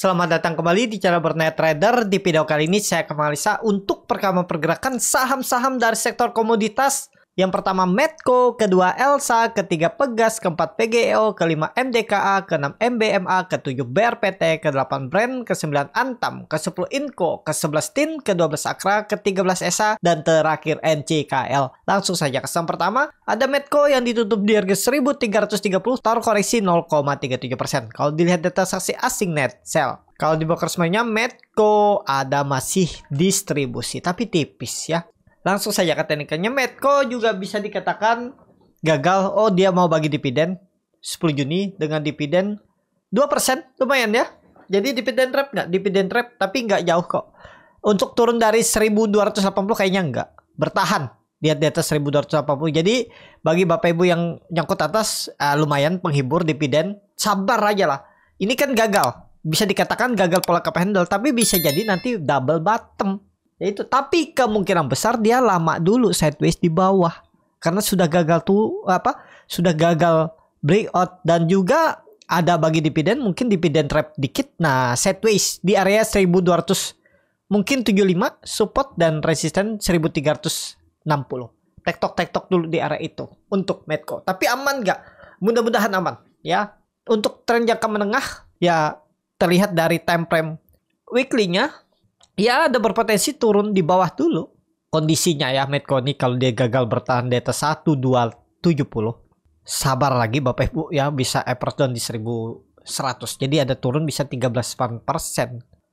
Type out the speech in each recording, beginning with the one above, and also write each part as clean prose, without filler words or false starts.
Selamat datang kembali di channel Bernet Trader. Di video kali ini saya akan menganalisa untuk perkembangan pergerakan saham-saham dari sektor komoditas. Yang pertama Medco, kedua Elsa, ketiga Pegas, keempat PGEO, kelima MDKA, keenam MBMA, ketujuh BRPT, ke-8 Brand, ke-9 Antam, ke-10 Inco, ke-11 TIN, ke-12 Akra, ke-13 ESA, dan terakhir NCKL. Langsung saja ke saham pertama, ada Medco yang ditutup di harga 1330, taruh koreksi 0,37%. Kalau dilihat data saksi asing net sell. Kalau di broker semuanya Medco ada masih distribusi, tapi tipis ya. Langsung saja ke teknikannya, Medco juga bisa dikatakan gagal. Oh, dia mau bagi dividen 10 Juni dengan dividen 2%, lumayan ya. Jadi dividen trap nggak? Dividen trap, tapi nggak jauh kok. Untuk turun dari 1280 kayaknya nggak. Bertahan di atas 1280. Jadi bagi Bapak Ibu yang nyangkut atas, lumayan penghibur dividen. Sabar aja lah. Ini kan gagal. Bisa dikatakan gagal pola cup handle, tapi bisa jadi nanti double bottom. Itu, tapi kemungkinan besar dia lama dulu sideways di bawah karena sudah gagal sudah gagal breakout, dan juga ada bagi dividen mungkin dividen trap dikit. Nah, sideways di area 1200 mungkin 75 support dan resisten 1360. Tektok dulu di area itu untuk Medco. Tapi aman nggak? Mudah-mudahan aman ya. Untuk tren jangka menengah ya terlihat dari time frame weekly-nya. Ya, ada berpotensi turun di bawah dulu. Kondisinya ya, Medco ini kalau dia gagal bertahan di atas 1270. Sabar lagi Bapak Ibu ya, bisa approach down di 1100. Jadi ada turun bisa 13%.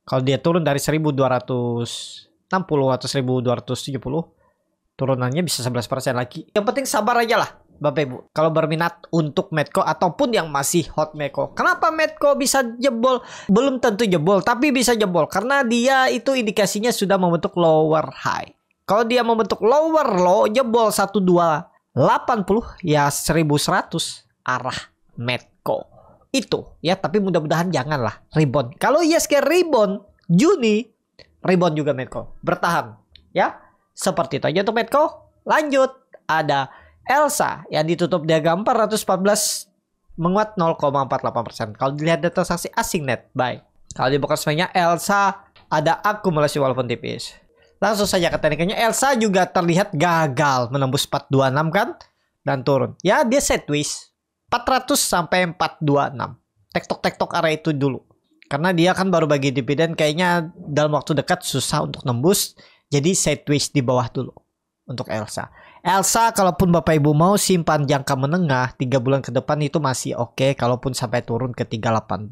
Kalau dia turun dari 1260 atau 1270, turunannya bisa 11% lagi. Yang penting sabar aja lah Bapak Ibu, kalau berminat untuk Medco ataupun yang masih hot Medco. Kenapa Medco bisa jebol? Belum tentu jebol, tapi bisa jebol karena dia itu indikasinya sudah membentuk lower high. Kalau dia membentuk lower low, jebol 1280 ya 1100 arah Medco. Itu ya, tapi mudah-mudahan janganlah rebound. Kalau ISG rebound Juni, rebound juga Medco. Bertahan ya. Seperti itu aja untuk Medco. Lanjut, ada Elsa yang ditutup di harga 414 menguat 0,48%. Kalau dilihat data saksi asing net buy. Kalau di broker semuanya Elsa ada akumulasi walaupun tipis. Langsung saja ke tekniknya, Elsa juga terlihat gagal menembus 426 kan dan turun. Ya, dia sideways 400 sampai 426. Tektok area itu dulu. Karena dia kan baru bagi dividen, kayaknya dalam waktu dekat susah untuk nembus. Jadi sideways di bawah dulu untuk Elsa. Elsa, kalaupun Bapak Ibu mau simpan jangka menengah 3 bulan ke depan itu masih oke, kalaupun sampai turun ke 380.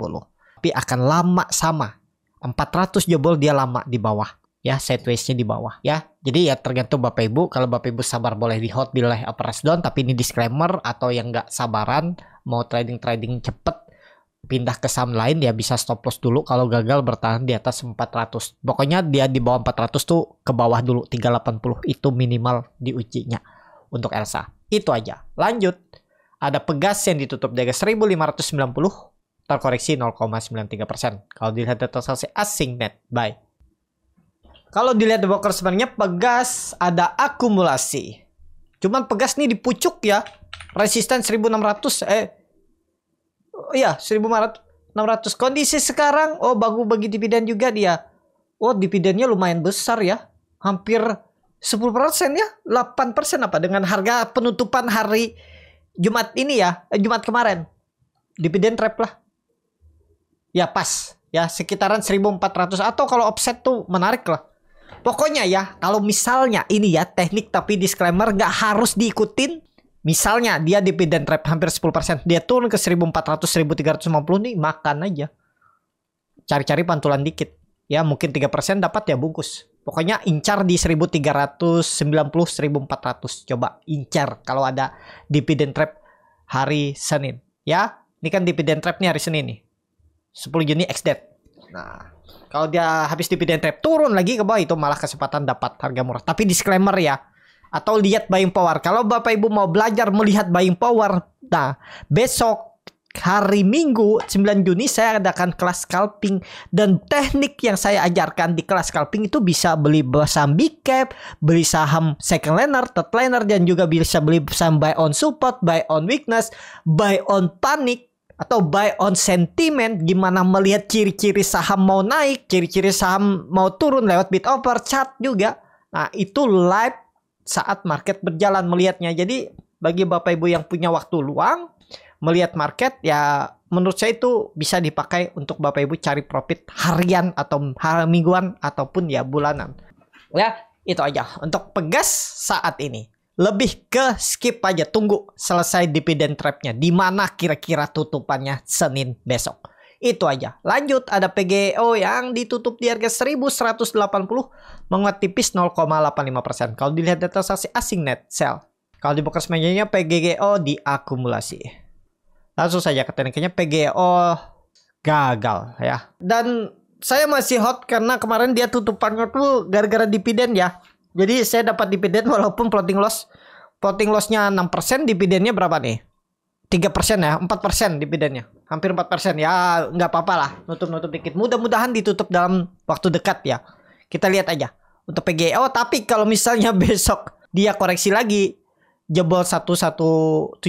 Tapi akan lama sama. 400 jebol dia lama di bawah. Ya, sideways-nya di bawah ya. Jadi ya tergantung Bapak Ibu. Kalau Bapak Ibu sabar boleh di hold, boleh appraise down, tapi ini disclaimer. Atau yang nggak sabaran mau trading cepet pindah ke saham lain ya bisa stop loss dulu kalau gagal bertahan di atas 400. Pokoknya dia di bawah 400 tuh ke bawah dulu 380 itu minimal diujinya untuk Elsa. Itu aja. Lanjut. Ada Pegas yang ditutup di harga 1590 terkoreksi 0,93%. Kalau dilihat data saksi asing net buy. Kalau dilihat di broker sebenarnya Pegas ada akumulasi. Cuman Pegas nih di pucuk ya. Resisten 1600 iya 1600. Kondisi sekarang bagus bagi dividen juga dia. Oh, dividennya lumayan besar ya. Hampir 10% ya. 8% apa dengan harga penutupan hari Jumat ini ya. Jumat kemarin. Dividen trap lah. Ya pas. Ya sekitaran 1400 atau kalau offset tuh menarik lah. Pokoknya ya, kalau misalnya ini ya teknik tapi disclaimer nggak harus diikutin. Misalnya dia dividen trap hampir 10%, dia turun ke 1400 1350 nih, makan aja. Cari-cari pantulan dikit. Ya mungkin 3% dapat ya bungkus. Pokoknya incar di 1390 1400. Coba incar kalau ada dividen trap hari Senin. Ya, ini kan dividen trap nih hari Senin nih. 10 Juni ex-date. Nah, kalau dia habis dividen trap turun lagi ke bawah itu malah kesempatan dapat harga murah. Tapi disclaimer ya. Atau lihat buying power. Kalau Bapak Ibu mau belajar melihat buying power, nah besok hari Minggu 9 Juni saya adakan kelas scalping, dan teknik yang saya ajarkan di kelas scalping itu bisa beli saham big cap, beli saham second liner, third liner, dan juga bisa beli saham buy on support, buy on weakness, buy on panic, atau buy on sentiment, gimana melihat ciri-ciri saham mau naik, ciri-ciri saham mau turun lewat bid offer, chart juga. Nah, itu live saat market berjalan melihatnya. Jadi bagi Bapak Ibu yang punya waktu luang melihat market, ya menurut saya itu bisa dipakai untuk Bapak Ibu cari profit harian atau mingguan ataupun ya bulanan. Ya, itu aja untuk Pegas saat ini. Lebih ke skip aja, tunggu selesai dividen trapnya. Di mana kira-kira tutupannya Senin besok. Itu aja. Lanjut, ada PGO yang ditutup di harga 1180, menguat tipis 0,85%. Kalau dilihat data transaksi asing net sell. Kalau di broker mejanya PGGO diakumulasi. Langsung saja ke tekniknya, PGO gagal ya. Dan saya masih hot karena kemarin dia tutupannya tuh gara-gara dividen ya. Jadi saya dapat dividen walaupun floating loss. Floating lossnya 6%, dividennya berapa nih? 3% ya, 4% dividennya. Hampir 4%. Ya nggak apa-apa lah, nutup-nutup dikit. Mudah-mudahan ditutup dalam waktu dekat ya. Kita lihat aja untuk PGO. Tapi kalau misalnya besok dia koreksi lagi, jebol 1170,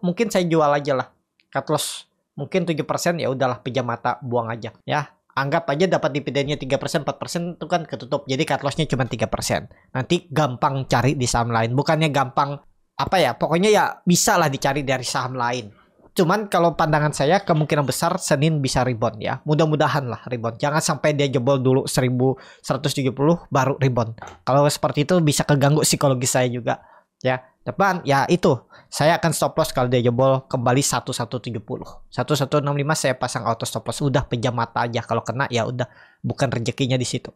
mungkin saya jual aja lah. Cut loss mungkin 7%, ya udahlah, pejam mata, buang aja ya. Anggap aja dapat dividennya 3%, 4% itu kan ketutup. Jadi cut loss-nya cuma 3%. Nanti gampang cari di saham lain. Bukannya gampang apa ya, pokoknya ya bisa lah dicari dari saham lain. Cuman kalau pandangan saya kemungkinan besar Senin bisa rebound ya. Mudah-mudahan lah rebound. Jangan sampai dia jebol dulu 1170 baru rebound. Kalau seperti itu bisa keganggu psikologis saya juga ya. Depan ya itu saya akan stop loss kalau dia jebol kembali 1170. 1165 saya pasang auto stop loss. Udah pejam mata aja, kalau kena ya udah, bukan rezekinya di situ.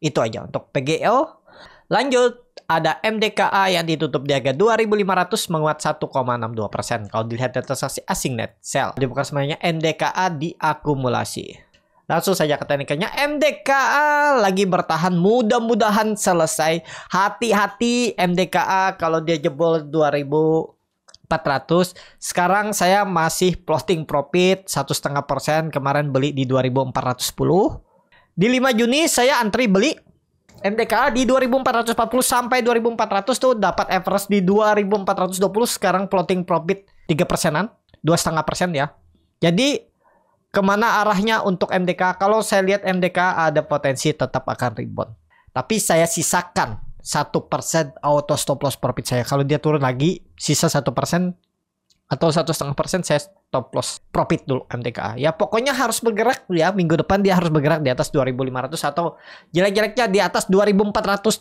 Itu aja untuk PGO. Lanjut, ada MDKA yang ditutup di harga 2.500, menguat 1,62%. Kalau dilihat data transaksi asing net sell, dibuka semuanya MDKA diakumulasi. Langsung saja ke tekniknya, MDKA lagi bertahan, mudah-mudahan selesai. Hati-hati MDKA kalau dia jebol 2.400. Sekarang saya masih plotting profit 1,5%. Kemarin beli di 2.410. Di 5 Juni saya antri beli MDKA di 2.440 sampai 2.400 tuh dapat average di 2.420. Sekarang plotting profit 3%-an, 2,5% ya. Jadi kemana arahnya untuk MDKA? Kalau saya lihat MDKA ada potensi tetap akan rebound. Tapi saya sisakan 1% auto stop loss profit saya. Kalau dia turun lagi, sisa 1% atau 1,5% saya stop loss profit dulu MDKA. Ya pokoknya harus bergerak ya. Minggu depan dia harus bergerak di atas 2.500 atau jelek-jeleknya di atas 2.480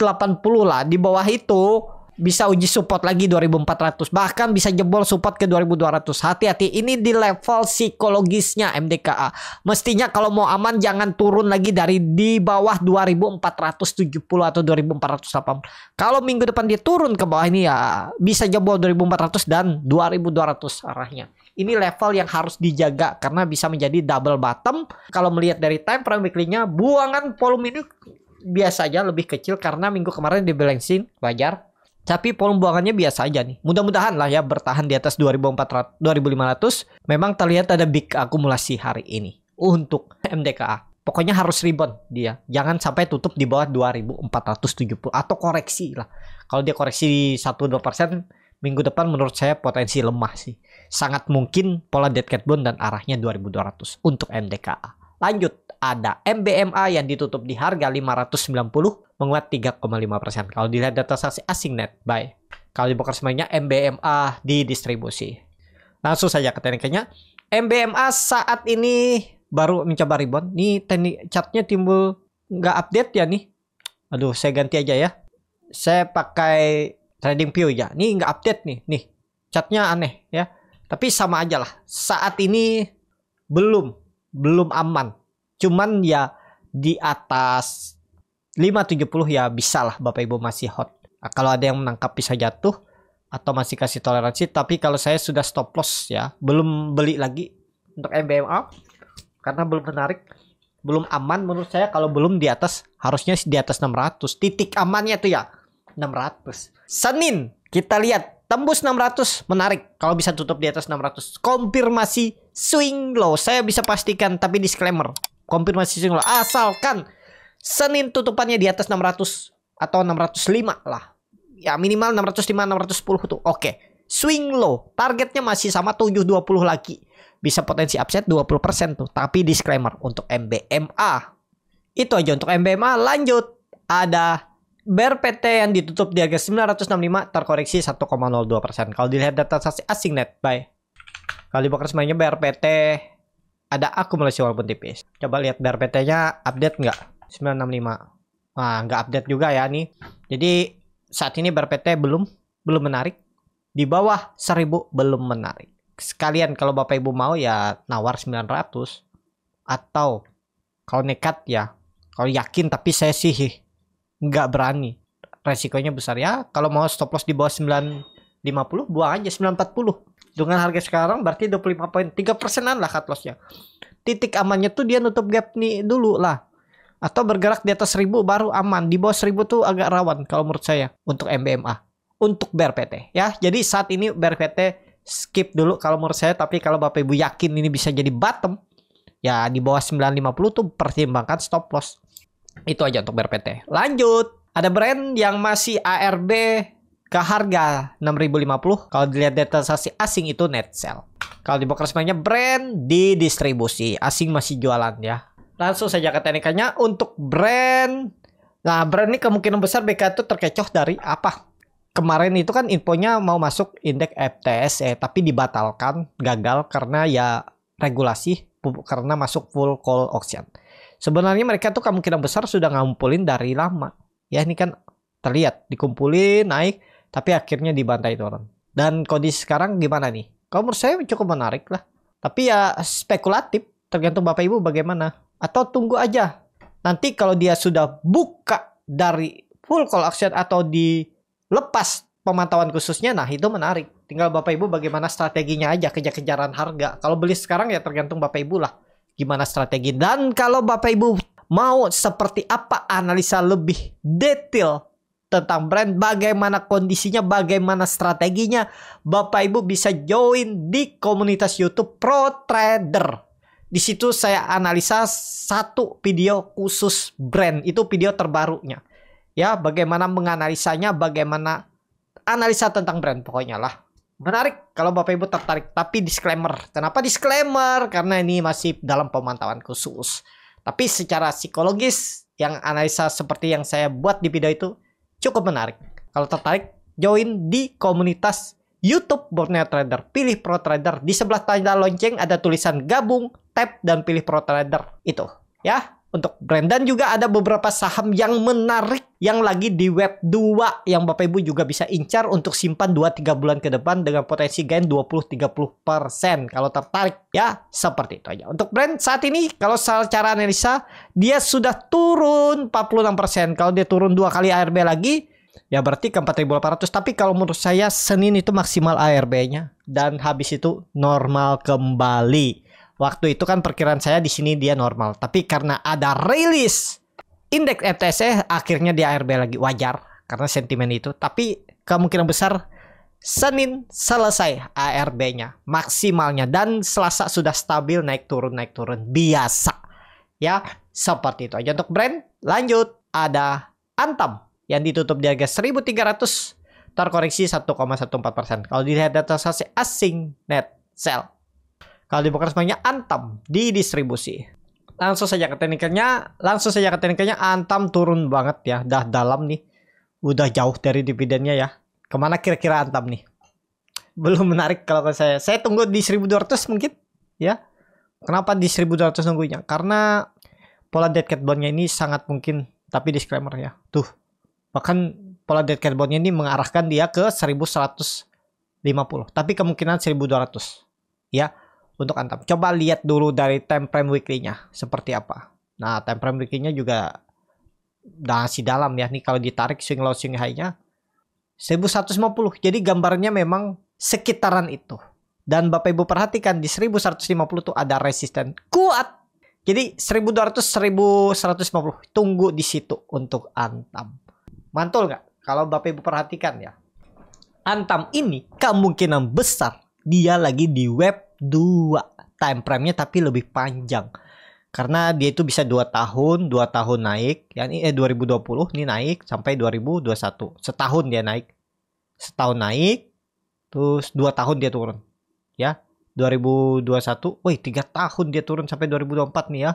lah. Di bawah itu bisa uji support lagi 2.400, bahkan bisa jebol support ke 2.200. Hati-hati, ini di level psikologisnya MDKA. Mestinya kalau mau aman jangan turun lagi dari di bawah 2.470 atau 2.480. Kalau minggu depan dia turun ke bawah ini ya bisa jebol 2.400 dan 2.200 arahnya. Ini level yang harus dijaga karena bisa menjadi double bottom. Kalau melihat dari time frame weekly-nya, buangan volume ini biasa aja, lebih kecil karena minggu kemarin dibalancing, wajar. Tapi volume buangannya biasa aja nih. Mudah-mudahan lah ya bertahan di atas 2.400, 2.500. Memang terlihat ada big akumulasi hari ini untuk MDKA. Pokoknya harus rebound dia. Jangan sampai tutup di bawah 2.470 atau koreksi lah. Kalau dia koreksi 1-2%, minggu depan menurut saya potensi lemah sih. Sangat mungkin pola dead cat bone dan arahnya 2.200 untuk MDKA. Lanjut, ada MBMA yang ditutup di harga 590, menguat 3,5%. Kalau dilihat data transaksi asing net buy. Kalau di broker semuanya MBMA didistribusi. Langsung saja ke tekniknya. MBMA saat ini baru mencoba rebound. Nih teknik chartnya timbul nggak update ya nih. Aduh, saya ganti aja ya. Saya pakai TradingView ya. Nih nggak update nih. Nih chartnya aneh ya. Tapi sama aja lah. Saat ini belum aman. Cuman ya di atas 570 ya bisa lah Bapak Ibu masih hot. Nah, kalau ada yang menangkap bisa jatuh atau masih kasih toleransi. Tapi kalau saya sudah stop loss ya. Belum beli lagi untuk MBMA. Karena belum menarik. Belum aman menurut saya. Kalau belum di atas, harusnya di atas 600. Titik amannya tuh ya 600. Senin kita lihat. Tembus 600 menarik. Kalau bisa tutup di atas 600. Konfirmasi swing low. Saya bisa pastikan tapi disclaimer. Konfirmasi swing low. Asalkan Senin tutupannya di atas 600 atau 605 lah. Ya minimal 605, 610 tuh. Oke. Swing low. Targetnya masih sama 720 lagi. bisa potensi upside 20% tuh. Tapi disclaimer untuk MBMA. Itu aja untuk MBMA. Lanjut. Ada Bear PT yang ditutup di harga 965 terkoreksi 1,02%. Kalau dilihat data transaksi asing net buy. Kalau dibuka semuanya Bear PT ada akumulasi walaupun tipis. Coba lihat Bear PT-nya update nggak? 965. Nah, nggak update juga ya nih. Jadi saat ini Bear PT belum menarik. Di bawah 1000 belum menarik. Sekalian kalau Bapak Ibu mau ya nawar 900. Atau kalau nekat ya. Kalau yakin tapi saya sih nggak berani, resikonya besar ya. Kalau mau stop loss di bawah 950 buang aja 940. Dengan harga sekarang berarti 25,3%an lah cut lossnya. Titik amannya tuh dia nutup gap nih dulu lah, atau bergerak di atas 1000 baru aman. Di bawah 1000 tuh agak rawan kalau menurut saya untuk MBMA, untuk Bear PT ya. Jadi saat ini Bear PT skip dulu kalau menurut saya. Tapi kalau Bapak Ibu yakin ini bisa jadi bottom ya, di bawah 950 tuh pertimbangkan stop loss. Itu aja untuk Bear PT. Lanjut, ada brand yang masih ARB ke harga 6.050. Kalau dilihat data transaksi asing itu net sell. Kalau di broker semuanya brand di distribusi, asing masih jualan ya. Langsung saja ke teknikannya untuk brand. Nah, brand ini kemungkinan besar BK itu terkecoh dari apa? Kemarin itu kan infonya mau masuk indeks FTSE tapi dibatalkan, gagal karena ya regulasi, karena masuk full call auction. Sebenarnya mereka tuh kemungkinan besar sudah ngumpulin dari lama. Ya ini kan terlihat dikumpulin naik tapi akhirnya dibantai turun. Dan kondisi sekarang gimana nih? Kalau menurut saya cukup menarik lah. Tapi ya spekulatif, tergantung Bapak Ibu bagaimana. Atau tunggu aja. Nanti kalau dia sudah buka dari full call action atau dilepas pemantauan khususnya, nah itu menarik. Tinggal Bapak Ibu bagaimana strateginya aja, kejar-kejaran harga. Kalau beli sekarang ya tergantung Bapak Ibu lah gimana strategi. Dan kalau Bapak Ibu mau seperti apa analisa lebih detail tentang brand, bagaimana kondisinya, bagaimana strateginya, Bapak Ibu bisa join di komunitas YouTube Pro Trader. Di situ saya analisa satu video khusus brand, itu video terbarunya. Ya, bagaimana menganalisanya, bagaimana analisa tentang brand pokoknya lah. Menarik kalau Bapak Ibu tertarik. Tapi disclaimer. Kenapa disclaimer? Karena ini masih dalam pemantauan khusus. Tapi secara psikologis, yang analisa seperti yang saya buat di video itu cukup menarik. Kalau tertarik, join di komunitas YouTube Borneo Trader. Pilih Pro Trader. Di sebelah tanda lonceng ada tulisan gabung, tap, dan pilih Pro Trader. Itu ya. Untuk brand. Dan juga ada beberapa saham yang menarik yang lagi di web 2 yang Bapak Ibu juga bisa incar untuk simpan 2-3 bulan ke depan dengan potensi gain 20-30%. Kalau tertarik ya seperti itu aja. Untuk brand saat ini kalau secara analisa dia sudah turun 46%. Kalau dia turun 2 kali ARB lagi ya berarti ke 4.800. Tapi kalau menurut saya Senin itu maksimal ARB-nya dan habis itu normal kembali. Waktu itu kan perkiraan saya di sini dia normal, tapi karena ada rilis indeks FTSE akhirnya dia ARB lagi, wajar karena sentimen itu. Tapi kemungkinan besar Senin selesai ARB-nya maksimalnya dan Selasa sudah stabil naik turun biasa. Ya, seperti itu aja untuk brand. Lanjut, ada Antam yang ditutup di harga 1.300 terkoreksi 1,14%. Kalau dilihat data transaksi asing net sell. Kalau dibuka semuanya Antam di distribusi. Langsung saja ke teknikalnya. Antam turun banget ya. Dah dalam nih. Udah jauh dari dividennya ya. Kemana kira-kira Antam nih? Belum menarik kalau saya. Saya tunggu di 1.200 mungkin. Ya. Kenapa di 1.200 nunggunya? Karena pola dead cat bond-nya ini sangat mungkin. Tapi disclaimer ya. Tuh. Bahkan pola dead cat bond-nya ini mengarahkan dia ke 1.150. Tapi kemungkinan 1.200. Ya. Untuk Antam. Coba lihat dulu dari time frame weekly-nya seperti apa. Nah, time frame weekly-nya juga masih dalam ya. Nih kalau ditarik swing low swing high-nya 1150. Jadi gambarnya memang sekitaran itu. Dan Bapak Ibu perhatikan di 1150 tuh ada resisten kuat. Jadi 1200 1150. Tunggu di situ untuk Antam. Mantul nggak? Kalau Bapak Ibu perhatikan ya. Antam ini kemungkinan besar dia lagi di web 2 time frame-nya tapi lebih panjang. Karena dia itu bisa 2 tahun naik. Yang ini 2020 ini naik sampai 2021. Setahun dia naik. Setahun naik terus 2 tahun dia turun. Ya. 2021. Wih, 3 tahun dia turun sampai 2024 nih ya.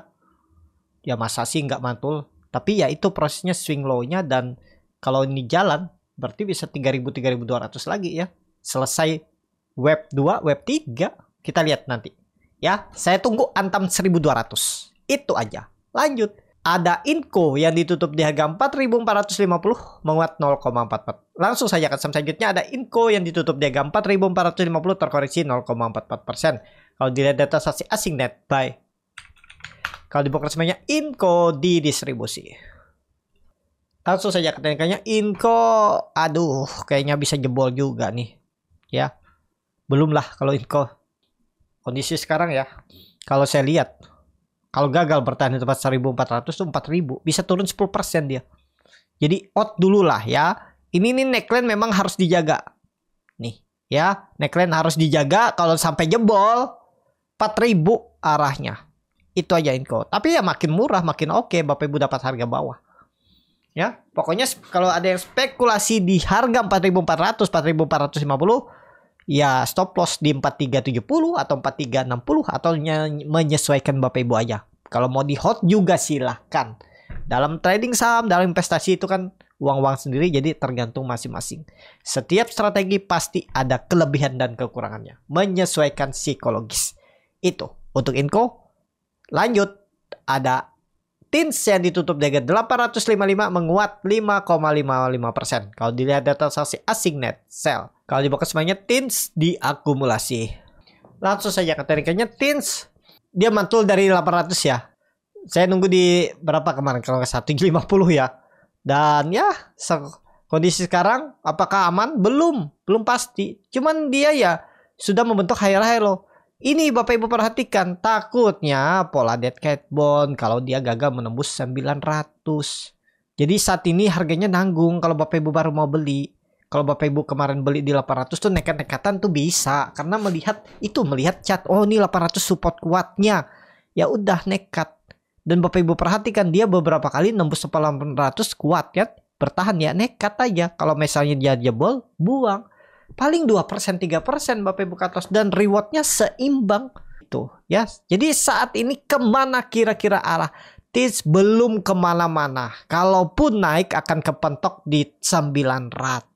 Ya masa sih nggak mantul. Tapi ya itu prosesnya swing low-nya, dan kalau ini jalan berarti bisa 3.000 3.200 lagi ya. Selesai web 2, web 3. Kita lihat nanti. Ya, saya tunggu antam 1.200. Itu aja. Lanjut. Ada Inco yang ditutup di harga 4.450 menguat 0,44. Langsung saja ke saham selanjutnya, ada Inco yang ditutup di harga 4.450 terkoreksi 0,44%. Kalau dilihat data saksi asing net buy. Kalau di broker semuanya Inco di distribusi. Langsung saja ke teknikalnya Inco, aduh kayaknya bisa jebol juga nih. Ya. Belum lah kalau Inco. Kondisi sekarang ya. Kalau saya lihat, kalau gagal bertahan di tempat 1.400 tuh 4.000. Bisa turun 10% dia. Jadi out dulu lah ya. Ini nih neckline memang harus dijaga. Nih ya. Neckline harus dijaga. Kalau sampai jebol 4.000 arahnya. Itu aja Inco. Tapi ya makin murah makin oke. Bapak Ibu dapat harga bawah. Ya. Pokoknya kalau ada yang spekulasi di harga 4.400 4.450. Ya stop loss di 4370 atau 4360 atau menyesuaikan Bapak Ibu aja. Kalau mau di hold juga silahkan. Dalam trading saham, dalam investasi itu kan uang-uang sendiri, jadi tergantung masing-masing. Setiap strategi pasti ada kelebihan dan kekurangannya. Menyesuaikan psikologis. Itu untuk Inco. Lanjut, ada TINS yang ditutup di harga 855 menguat 5,55%. Kalau dilihat data saksi asing net sell. Kalau dibuka semuanya TINS diakumulasi. Langsung saja ke teknikalnya TINS. Dia mantul dari 800 ya. Saya nunggu di berapa kemarin kalau nggak 150 ya. Dan ya kondisi sekarang apakah aman? Belum pasti. Cuman dia ya sudah membentuk higher high low. Ini Bapak Ibu perhatikan, takutnya pola dead cat bond kalau dia gagal menembus 900. Jadi saat ini harganya nanggung kalau Bapak Ibu baru mau beli. Kalau Bapak Ibu kemarin beli di 800 tuh nekat-nekatan tuh bisa. Karena melihat chat. Oh ini 800 support kuatnya. Ya udah nekat. Dan Bapak Ibu perhatikan dia beberapa kali nembus 800 kuat ya. Bertahan ya, nekat aja. Kalau misalnya dia jebol, buang. Paling 2% 3% Bapak Ibu ke atas. Dan rewardnya seimbang. Itu ya. Jadi saat ini kemana kira-kira arah? TINS belum kemana-mana. Kalaupun naik akan kepentok di 900.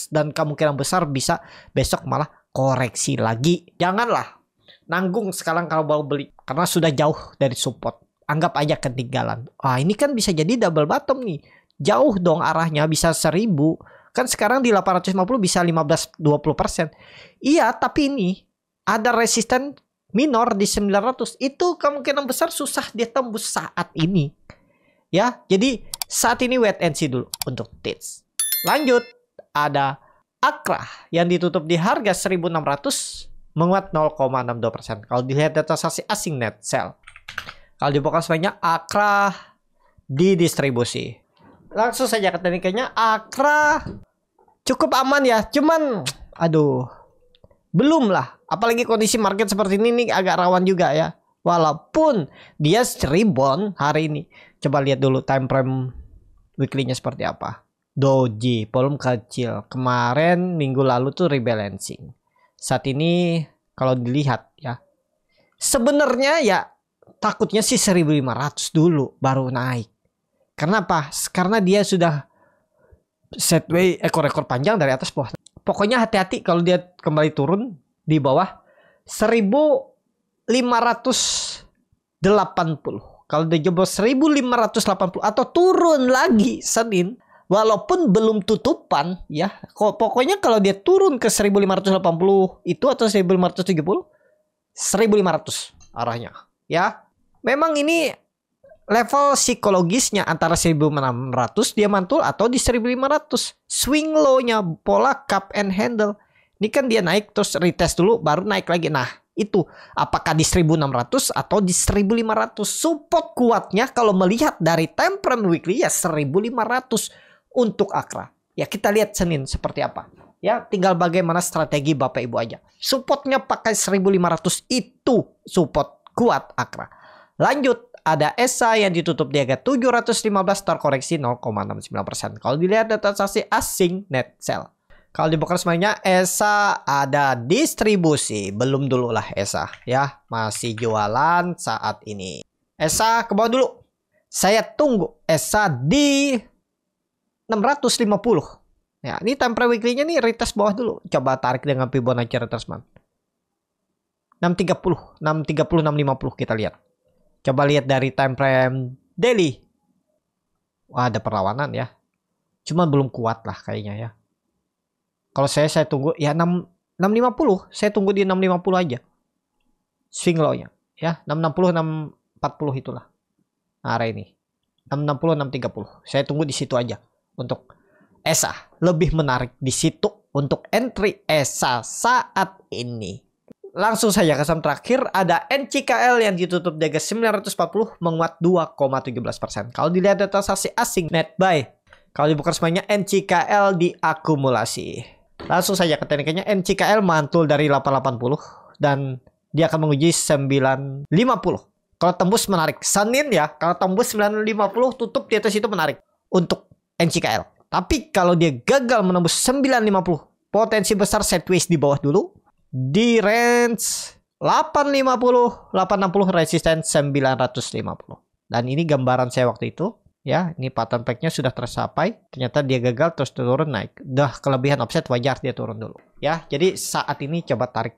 Dan kemungkinan besar bisa besok malah koreksi lagi. Janganlah nanggung sekarang kalau mau beli. Karena sudah jauh dari support. Anggap aja ketinggalan. Ini kan bisa jadi double bottom nih. Jauh dong arahnya, bisa 1000. Kan sekarang di 850 bisa 15-20%. Iya, tapi ini ada resisten minor di 900. Itu kemungkinan besar susah dia tembus saat ini. Ya, jadi saat ini wait and see dulu untuk TINS. Lanjut. Ada Akra yang ditutup di harga 1.600 menguat 0,62%. Kalau dilihat data saksi asing net sell. Kalau dibuka sebanyak Akra di distribusi. Langsung saja ke tekniknya. Akra cukup aman ya. Cuman aduh, belum lah. Apalagi kondisi market seperti ini nih agak rawan juga ya. Walaupun dia rebound hari ini. Coba lihat dulu time frame weekly-nya seperti apa. Doji, volume kecil. Kemarin minggu lalu tuh rebalancing. Saat ini kalau dilihat ya, sebenarnya ya takutnya sih 1.500 dulu baru naik. Kenapa? Karena dia sudah setway ekor-ekor panjang dari atas bawah. Pokoknya hati-hati kalau dia kembali turun di bawah 1.580. Kalau dia jebol 1.580 atau turun lagi Senin, walaupun belum tutupan ya, pokoknya kalau dia turun ke 1.580 itu atau 1.570, 1.500 arahnya ya. Memang ini level psikologisnya antara 1.600 dia mantul atau di 1.500. Swing low-nya pola cup and handle. Ini kan dia naik terus retest dulu baru naik lagi. Nah itu apakah di 1.600 atau di 1.500? Support kuatnya kalau melihat dari time frame weekly ya 1.500 untuk Akra. Ya kita lihat Senin seperti apa. Ya tinggal bagaimana strategi Bapak Ibu aja. Supportnya pakai 1.500 itu support kuat Akra. Lanjut ada ESA yang ditutup di harga 715 terkoreksi 0,69%. Kalau dilihat data saksi asing net sell. Kalau di broker semuanya ESA ada distribusi. Belum dulu lah ESA ya. Masih jualan saat ini. ESA ke bawah dulu. Saya tunggu ESA di 650. Ya, ini time frame weekly-nya nih retest bawah dulu. Coba tarik dengan Fibonacci retracement. 630, 630, 650 kita lihat. Coba lihat dari time frame daily. Wah, ada perlawanan ya. Cuma belum kuat lah kayaknya ya. Kalau saya tunggu ya 650. Saya tunggu di 650 aja. Swing low-nya ya, 660, 640 itulah. Nah, area ini. 660, 630. Saya tunggu di situ aja untuk ESA. Lebih menarik di situ untuk entry ESA saat ini. Langsung saja ke saham terakhir, ada NCKL yang ditutup di harga 940 menguat 2,17%. Kalau dilihat data transaksi asing net buy, kalau dibuka semuanya NCKL diakumulasi. Langsung saja ke tekniknya, NCKL mantul dari 880 dan dia akan menguji 950. Kalau tembus menarik. Senin ya, kalau tembus 950 tutup di atas itu menarik untuk NCKL. Tapi kalau dia gagal menembus 950, potensi besar sideways di bawah dulu. Di range 850, 860 resisten 950. Dan ini gambaran saya waktu itu. Ya, ini pattern break-nya sudah tercapai. Ternyata dia gagal terus turun naik. Udah kelebihan offset, wajar dia turun dulu. Ya, jadi saat ini coba tarik.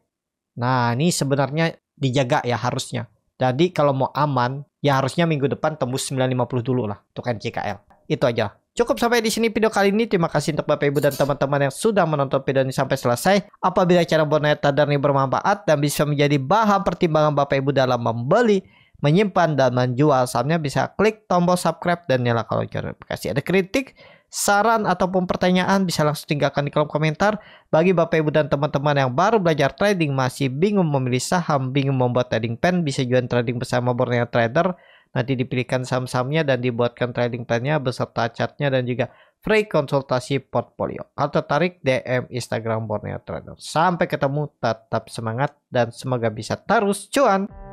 Nah, ini sebenarnya dijaga ya harusnya. Jadi kalau mau aman, ya harusnya minggu depan tembus 950 dulu lah untuk NCKL. Itu aja. Cukup sampai di sini video kali ini. Terima kasih untuk Bapak Ibu dan teman-teman yang sudah menonton video ini sampai selesai. Apabila cara berniat trader ini bermanfaat dan bisa menjadi bahan pertimbangan Bapak Ibu dalam membeli, menyimpan dan menjual sahamnya, bisa klik tombol subscribe dan nyalakan lonceng notifikasi. Ada kritik, saran ataupun pertanyaan bisa langsung tinggalkan di kolom komentar. Bagi Bapak Ibu dan teman-teman yang baru belajar trading, masih bingung memilih saham, bingung membuat trading plan, bisa join trading bersama Borneo Trader. Nanti dipilihkan saham-sahamnya dan dibuatkan trading plan-nya beserta chartnya dan juga free konsultasi portfolio. Kalau tertarik, DM Instagram Borneo Trader. Sampai ketemu, tetap semangat dan semoga bisa terus cuan.